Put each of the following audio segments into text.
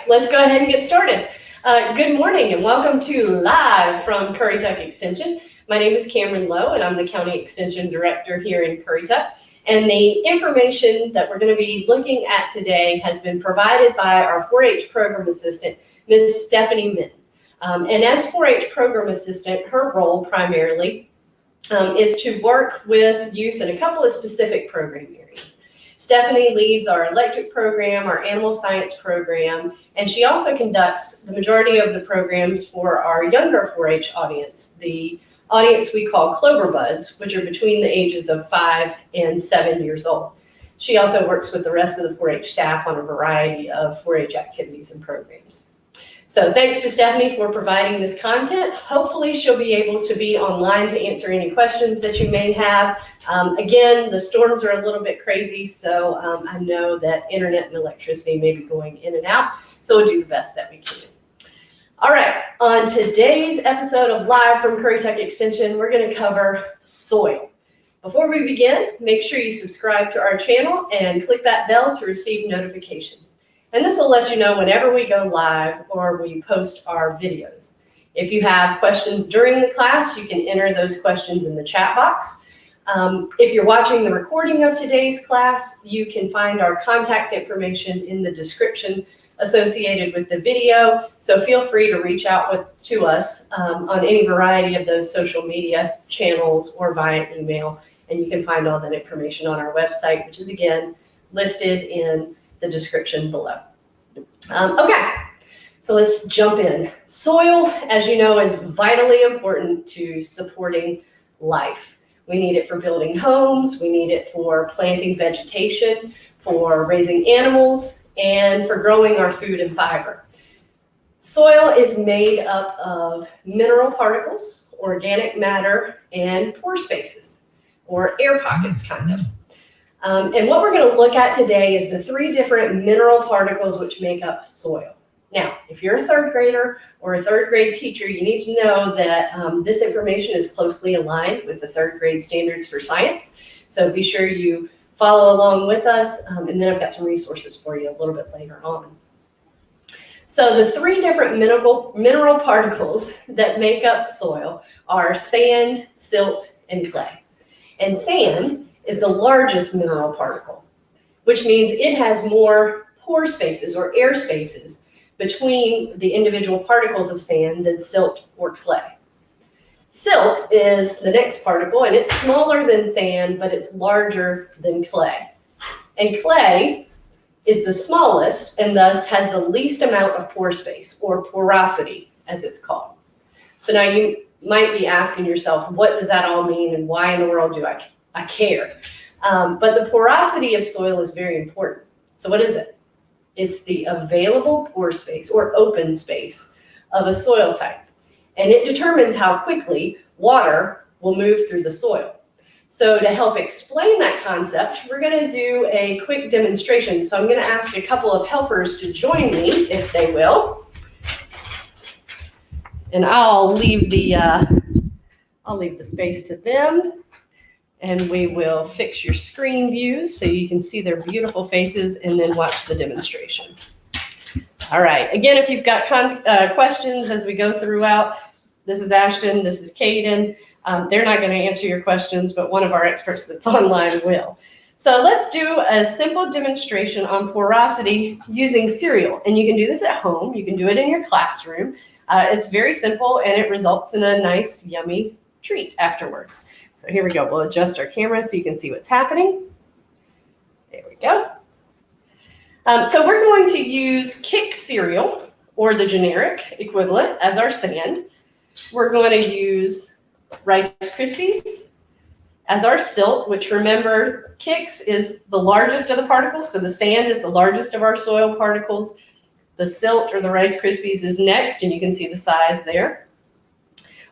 let's go ahead and get started. Good morning and welcome to Live from Currituck Extension. My name is Cameron Lowe and I'm the County Extension Director here in Currituck. And the information that we're going to be looking at today has been provided by our 4-H Program Assistant, Ms. Stephanie Minton. And as 4-H Program Assistant, her role primarily is to work with youth in a couple of specific program areas. Stephanie leads our electric program, our animal science program, and she also conducts the majority of the programs for our younger 4-H audience, the audience we call Clover Buds, which are between the ages of 5 and 7 years old. She also works with the rest of the 4-H staff on a variety of 4-H activities and programs. So thanks to Stephanie for providing this content. Hopefully she'll be able to be online to answer any questions that you may have. Again, the storms are a little bit crazy, so I know that internet and electricity may be going in and out, so we'll do the best that we can. All right, on today's episode of Live from Currituck Extension, we're going to cover soil. Before we begin, make sure you subscribe to our channel and click that bell to receive notifications. And this will let you know whenever we go live or we post our videos. If you have questions during the class, you can enter those questions in the chat box. If you're watching the recording of today's class, you can find our contact information in the description associated with the video. So feel free to reach out to us on any variety of those social media channels or via email. And you can find all that information on our website, which is again listed in the description below. Okay, so let's jump in. Soil, as you know, is vitally important to supporting life. We need it for building homes, we need it for planting vegetation, for raising animals, and for growing our food and fiber. Soil is made up of mineral particles, organic matter, and pore spaces, or air pockets, kind of. And what we're going to look at today is the 3 different mineral particles which make up soil. Now, if you're a 3rd grader or a 3rd grade teacher, you need to know that this information is closely aligned with the 3rd grade standards for science. So be sure you follow along with us, and then I've got some resources for you a little bit later on. So the 3 different mineral particles that make up soil are sand, silt, and clay. And sand is the largest mineral particle, which means it has more pore spaces or air spaces between the individual particles of sand than silt or clay. Silt is the next particle, and it's smaller than sand, but it's larger than clay. And clay is the smallest and thus has the least amount of pore space, or porosity, as it's called. So now you might be asking yourself, what does that all mean and why in the world do I care? But the porosity of soil is very important. So what is it? It's the available pore space or open space of a soil type. And it determines how quickly water will move through the soil. So to help explain that concept, we're going to do a quick demonstration. So I'm going to ask a couple of helpers to join me, if they will. And I'll leave the space to them. And we will fix your screen view so you can see their beautiful faces and then watch the demonstration. All right. Again, if you've got questions as we go throughout, this is Ashton, this is Caden. They're not going to answer your questions, but one of our experts that's online will. So let's do a simple demonstration on porosity using cereal. And you can do this at home. You can do it in your classroom. It's very simple, and it results in a nice, yummy treat afterwards. So here we go. We'll adjust our camera so you can see what's happening. There we go. So we're going to use Kick cereal, or the generic equivalent, as our sand. We're going to use Rice Krispies as our silt, which, remember, Kix is the largest of the particles. So the sand is the largest of our soil particles. The silt, or the Rice Krispies, is next, and you can see the size there.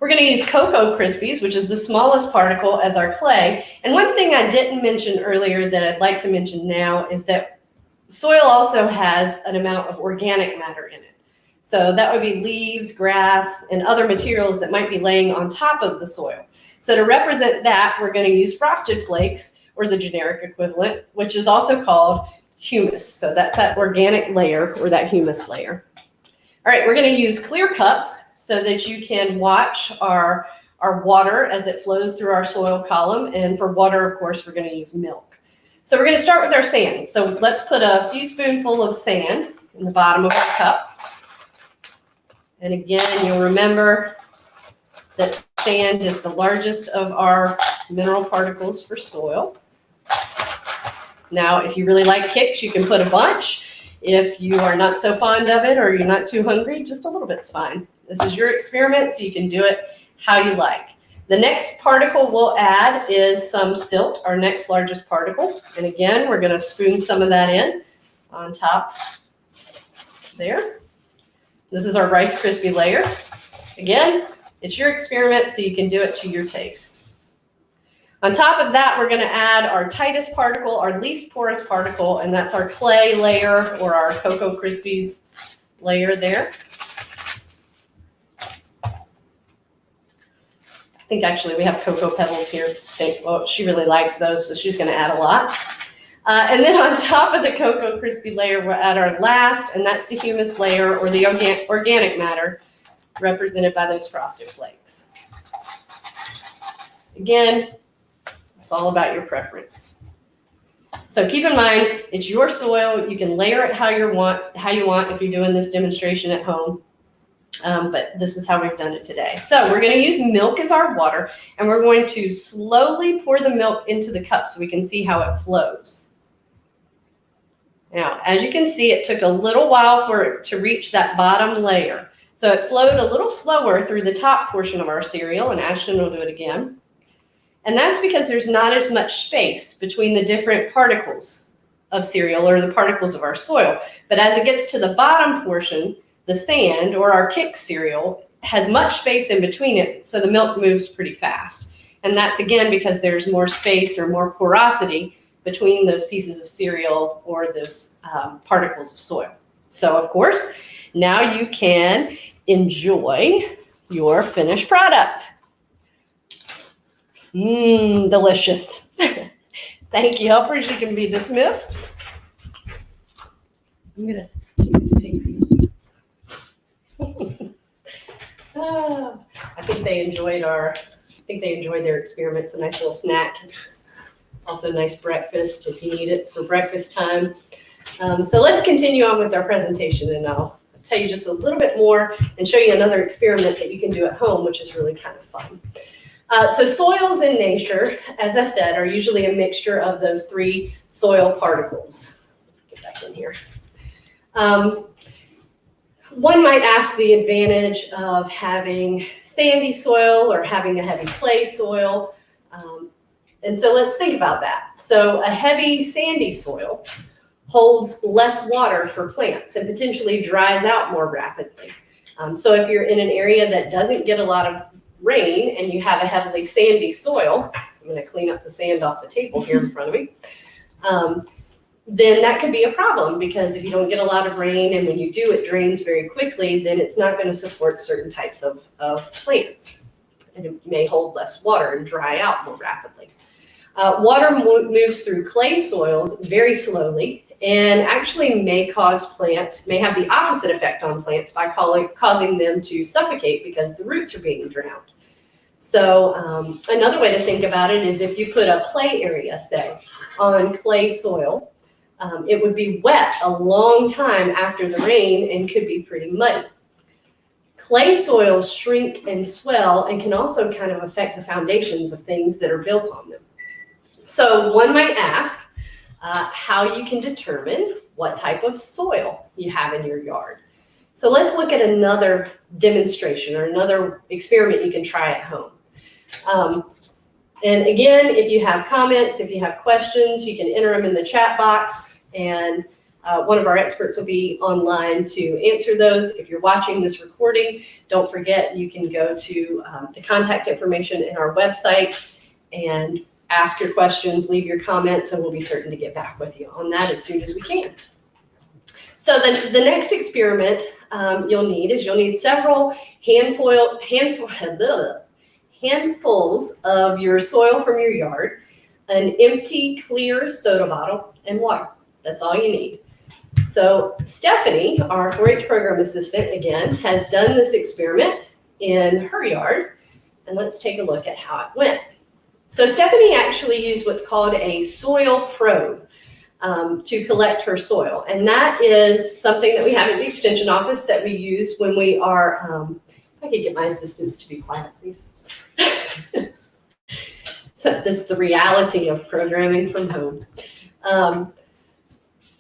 We're going to use Cocoa Krispies, which is the smallest particle, as our clay. And one thing I didn't mention earlier that I'd like to mention now is that soil also has an amount of organic matter in it. So that would be leaves, grass, and other materials that might be laying on top of the soil. So to represent that, we're going to use Frosted Flakes, or the generic equivalent, which is also called humus. So that's that organic layer or that humus layer. All right, we're going to use clear cups so that you can watch our water as it flows through our soil column. And for water, of course, we're going to use milk. So we're going to start with our sand. So let's put a few spoonfuls of sand in the bottom of our cup. And again, you'll remember that sand is the largest of our mineral particles for soil. Now, if you really like kicks, you can put a bunch. If you are not so fond of it or you're not too hungry, just a little bit's fine. This is your experiment, so you can do it how you like. The next particle we'll add is some silt, our next largest particle. And again, we're going to spoon some of that in on top there. This is our Rice Krispie layer. Again, it's your experiment, so you can do it to your taste. On top of that, we're going to add our tightest particle, our least porous particle, and that's our clay layer or our Cocoa Krispies layer there. I think actually we have cocoa pebbles here. Well, she really likes those, so she's going to add a lot. And then on top of the Cocoa Krispie layer, we'll add our last, and that's the humus layer or the organic matter represented by those frosted flakes. Again, it's all about your preference. So keep in mind, it's your soil. You can layer it how you want if you're doing this demonstration at home. But this is how we've done it today. So we're going to use milk as our water, and we're going to slowly pour the milk into the cup so we can see how it flows. Now, as you can see, it took a little while for it to reach that bottom layer. So it flowed a little slower through the top portion of our cereal, and Ashton will do it again. And that's because there's not as much space between the different particles of cereal or the particles of our soil. But as it gets to the bottom portion, the sand or our Kix cereal has much space in between it, so the milk moves pretty fast. And that's again because there's more space or more porosity between those pieces of cereal or those particles of soil. So of course, now you can enjoy your finished product. Delicious. Thank you, helpers. You can be dismissed. I'm gonna take these. I think they enjoyed their experiment. It's a nice little snack. It's also a nice breakfast if you need it for breakfast time. So let's continue on with our presentation, and I'll tell you just a little bit more and show you another experiment that you can do at home, which is really kind of fun. So soils in nature, as I said, are usually a mixture of those three soil particles. Get back in here. One might ask the advantage of having sandy soil or having a heavy clay soil. And so let's think about that. So a heavy sandy soil holds less water for plants and potentially dries out more rapidly. So if you're in an area that doesn't get a lot of rain and you have a heavily sandy soil, I'm going to clean up the sand off the table here in front of me, then that could be a problem because if you don't get a lot of rain and when you do, it drains very quickly, then it's not going to support certain types of plants. And it may hold less water and dry out more rapidly. Water moves through clay soils very slowly and actually may have the opposite effect on plants by causing them to suffocate because the roots are being drowned. So another way to think about it is if you put a play area, say, on clay soil, it would be wet a long time after the rain and could be pretty muddy. Clay soils shrink and swell and can also kind of affect the foundations of things that are built on them. So one might ask how you can determine what type of soil you have in your yard. So let's look at another demonstration or another experiment you can try at home. And again, if you have comments, if you have questions, you can enter them in the chat box and one of our experts will be online to answer those. If you're watching this recording, don't forget you can go to the contact information in our website and ask your questions, leave your comments, and we'll be certain to get back with you on that as soon as we can. So the next experiment you'll need several handfuls of your soil from your yard, an empty clear soda bottle, and water. That's all you need. So Stephanie, our 4-H program assistant, again, has done this experiment in her yard. And let's take a look at how it went. So Stephanie actually used what's called a soil probe to collect her soil. And that is something that we have at the extension office that we use when we are, if I could get my assistants to be quiet, please. So this is the reality of programming from home.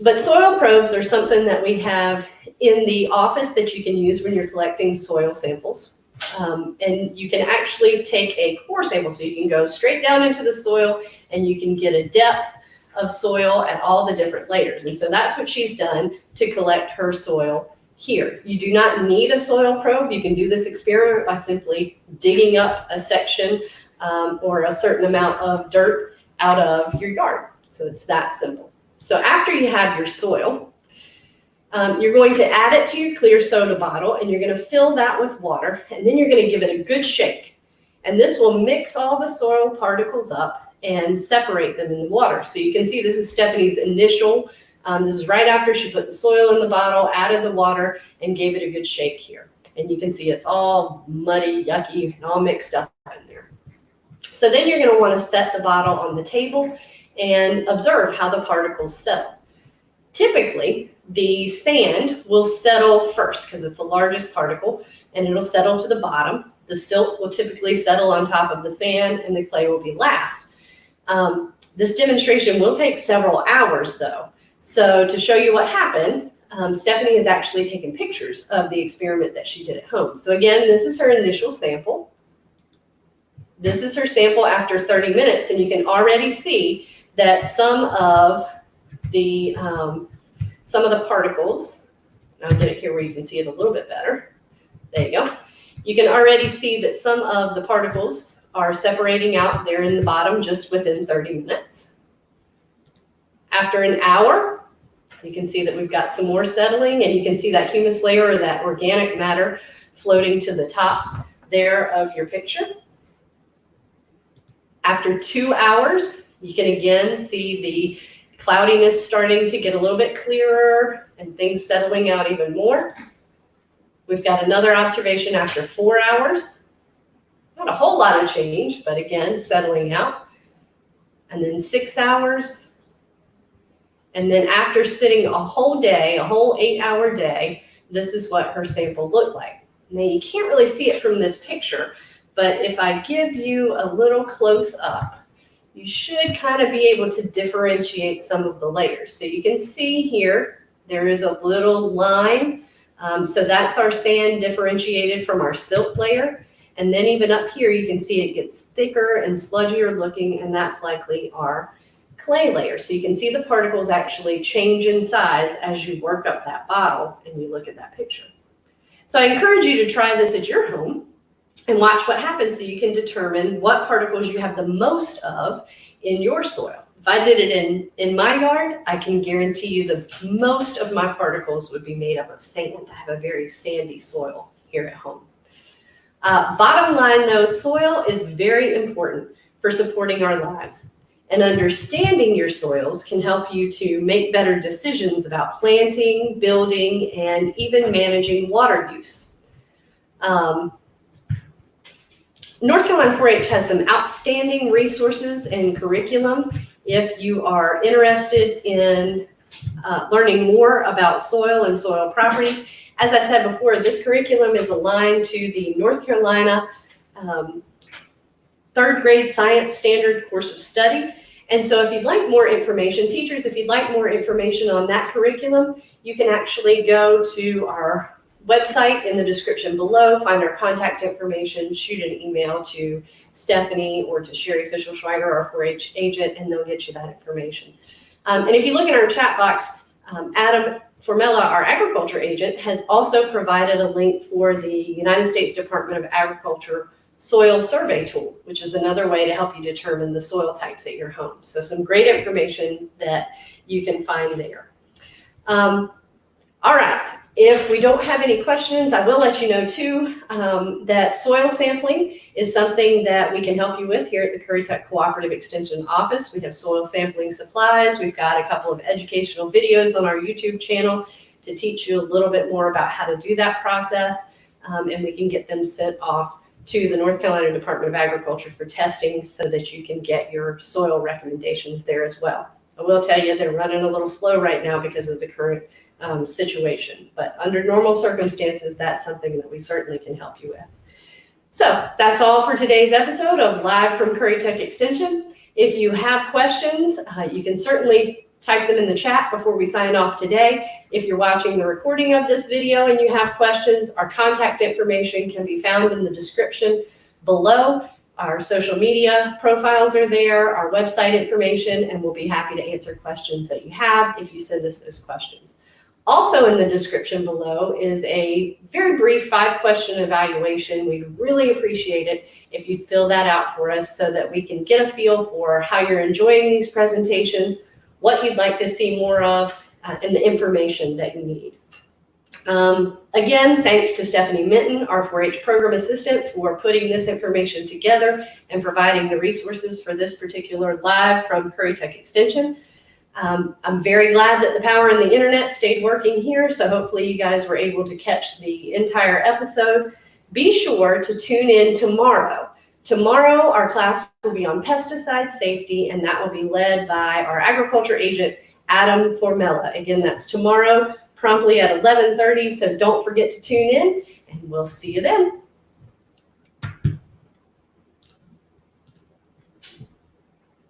But soil probes are something that we have in the office that you can use when you're collecting soil samples. And you can actually take a core sample, so you can go straight down into the soil and you can get a depth of soil at all the different layers. And so that's what she's done to collect her soil here. You do not need a soil probe. You can do this experiment by simply digging up a section or a certain amount of dirt out of your yard. So it's that simple. So after you have your soil, you're going to add it to your clear soda bottle and you're going to fill that with water, and then you're going to give it a good shake. And this will mix all the soil particles up and separate them in the water. So you can see this is Stephanie's initial, this is right after she put the soil in the bottle, added the water, and gave it a good shake here. And you can see it's all muddy, yucky, and all mixed up in there. So then you're going to want to set the bottle on the table and observe how the particles settle. Typically, the sand will settle first because it's the largest particle, and it'll settle to the bottom. The silt will typically settle on top of the sand, and the clay will be last. This demonstration will take several hours, though. So to show you what happened, Stephanie has actually taken pictures of the experiment that she did at home. So again, this is her initial sample. This is her sample after 30 minutes, and you can already see that some of the particles, I'll get it here where you can see it a little bit better. There you go. You can already see that some of the particles are separating out there in the bottom just within 30 minutes. After an hour, you can see that we've got some more settling, and you can see that humus layer or that organic matter floating to the top there of your picture. After 2 hours, you can again see the cloudiness starting to get a little bit clearer and things settling out even more. We've got another observation after 4 hours. Not a whole lot of change, but again, settling out. And then 6 hours. And then after sitting a whole day, a whole 8-hour day, this is what her sample looked like. Now you can't really see it from this picture, but if I give you a little close up, you should kind of be able to differentiate some of the layers. So you can see here, there is a little line. So that's our sand differentiated from our silt layer. And then even up here, you can see it gets thicker and sludgier looking, and that's likely our clay layer. So you can see the particles actually change in size as you work up that bottle and you look at that picture. So I encourage you to try this at your home and watch what happens so you can determine what particles you have the most of in your soil. If I did it in my yard, I can guarantee you the most of my particles would be made up of sand. I have a very sandy soil here at home. Bottom line though, soil is very important for supporting our lives. And understanding your soils can help you to make better decisions about planting, building, and even managing water use. North Carolina 4-H has some outstanding resources and curriculum. If you are interested in learning more about soil and soil properties, as I said before, this curriculum is aligned to the North Carolina 3rd grade science standard course of study. And so if you'd like more information, teachers, if you'd like more information on that curriculum, you can actually go to our website in the description below, find our contact information, shoot an email to Stephanie or to Sherry Fischel-Schweiger, our 4-H agent, and they'll get you that information. And if you look in our chat box, Adam Formella, our agriculture agent, has also provided a link for the United States Department of Agriculture soil survey tool, which is another way to help you determine the soil types at your home. So some great information that you can find there. All right. If we don't have any questions, I will let you know too that soil sampling is something that we can help you with here at the Currituck Cooperative Extension Office. We have soil sampling supplies. We've got a couple of educational videos on our YouTube channel to teach you a little bit more about how to do that process, and we can get them sent off to the North Carolina Department of Agriculture for testing so that you can get your soil recommendations there as well. I will tell you they're running a little slow right now because of the current situation, but under normal circumstances, that's something that we certainly can help you with. So that's all for today's episode of Live from Currituck Extension. If you have questions, you can certainly type them in the chat before we sign off today. If you're watching the recording of this video and you have questions, our contact information can be found in the description below. Our social media profiles are there, our website information, and we'll be happy to answer questions that you have if you send us those questions. Also in the description below is a very brief 5-question evaluation. We'd really appreciate it if you'd fill that out for us so that we can get a feel for how you're enjoying these presentations, what you'd like to see more of, and the information that you need. Again, thanks to Stephanie Minton, our 4-H program assistant, for putting this information together and providing the resources for this particular live from Currituck Extension. I'm very glad that the power and the internet stayed working here, so hopefully you guys were able to catch the entire episode. Be sure to tune in tomorrow. Tomorrow, our class will be on pesticide safety, and that will be led by our agriculture agent, Adam Formella. Again, that's tomorrow, promptly at 11:30, so don't forget to tune in, and we'll see you then.